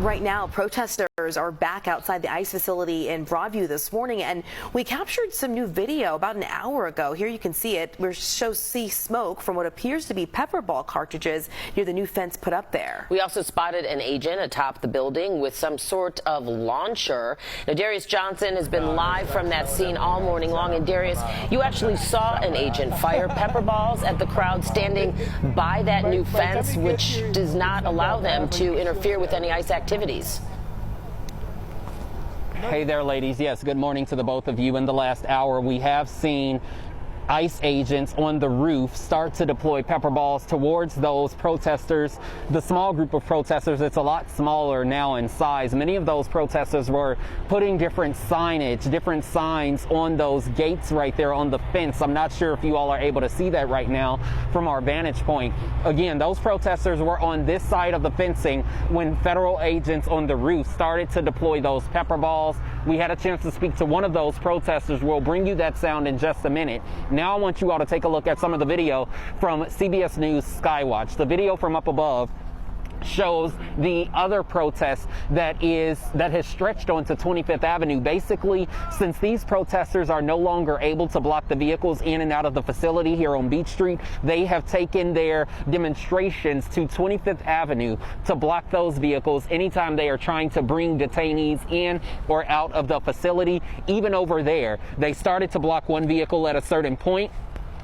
Right now, protesters are back outside the ICE facility in Broadview this morning, and we captured some new video about an hour ago. Here you can see it. We see smoke from what appears to be pepper ball cartridges near the new fence put up there. We also spotted an agent atop the building with some sort of launcher. Now, Darius Johnson has been live from that scene all morning long. And Darius, you actually saw an agent fire pepper balls at the crowd standing by that new fence, which does not allow them to interfere with any ICE activities. Hey there, ladies. Yes, good morning to the both of you. In the last hour, we have seen ICE agents on the roof start to deploy pepper balls towards those protesters. The small group of protesters, it's a lot smaller now in size. Many of those protesters were putting different signage, different signs on those gates right there on the fence. I'm not sure if you all are able to see that right now from our vantage point. Again, those protesters were on this side of the fencing when federal agents on the roof started to deploy those pepper balls. We had a chance to speak to one of those protesters. We'll bring you that sound in just a minute. Now I want you all to take a look at some of the video from CBS News Skywatch. The video from up above shows the other protest that has stretched onto 25th Avenue. Basically, since these protesters are no longer able to block the vehicles in and out of the facility here on Beach Street, they have taken their demonstrations to 25th Avenue to block those vehicles anytime they are trying to bring detainees in or out of the facility. Even over there, they started to block one vehicle at a certain point,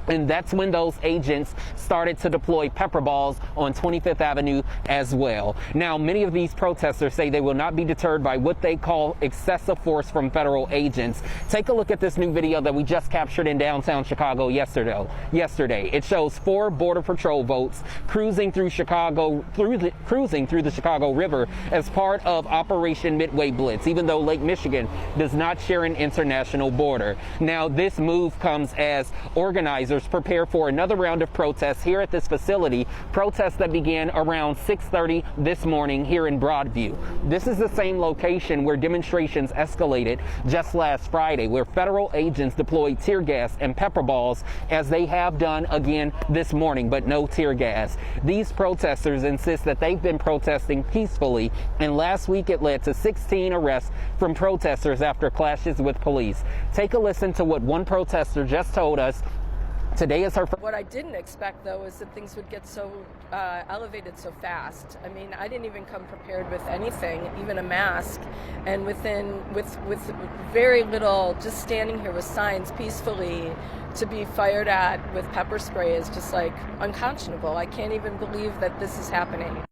and that's when those agents started to deploy pepper balls on 25th Avenue as well. Now, many of these protesters say they will not be deterred by what they call excessive force from federal agents. Take a look at this new video that we just captured in downtown Chicago yesterday. It shows 4 Border Patrol boats cruising through the Chicago River as part of Operation Midway Blitz, even though Lake Michigan does not share an international border. Now, this move comes as organizers prepare for another round of protests here at this facility, protests that began around 6:30 this morning here in Broadview. This is the same location where demonstrations escalated just last Friday, where federal agents deployed tear gas and pepper balls, as they have done again this morning, but no tear gas. These protesters insist that they've been protesting peacefully, and last week it led to 16 arrests from protesters after clashes with police. Take a listen to what one protester just told us. Today is her. What I didn't expect, though, is that things would get so elevated so fast. I mean, I didn't even come prepared with anything, even a mask, and with very little, just standing here with signs peacefully, to be fired at with pepper spray is just like unconscionable. I can't even believe that this is happening.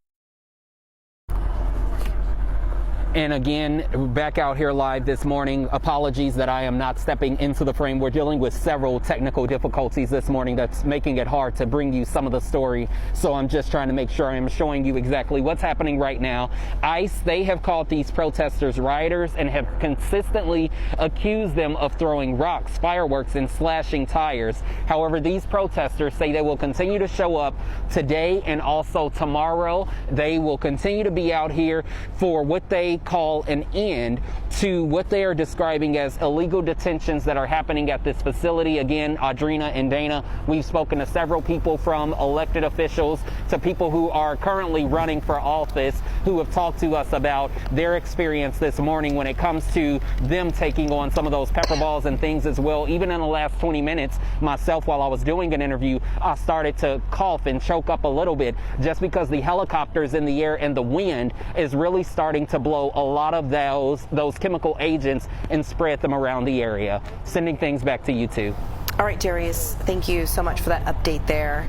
And again, back out here live this morning. Apologies that I am not stepping into the frame. We're dealing with several technical difficulties this morning that's making it hard to bring you some of the story. So I'm just trying to make sure I'm showing you exactly what's happening right now. ICE, they have called these protesters rioters and have consistently accused them of throwing rocks, fireworks, and slashing tires. However, these protesters say they will continue to show up today and also tomorrow. They will continue to be out here for what they call an end to what they are describing as illegal detentions that are happening at this facility. Again, Audrina and Dana, we've spoken to several people, from elected officials to people who are currently running for office, who have talked to us about their experience this morning when it comes to them taking on some of those pepper balls and things as well. Even in the last 20 minutes, myself, while I was doing an interview, I started to cough and choke up a little bit, just because the helicopters in the air and the wind is really starting to blow a lot of those chemical agents and spread them around the area. Sending things back to you two. All right, Darius, thank you so much for that update there.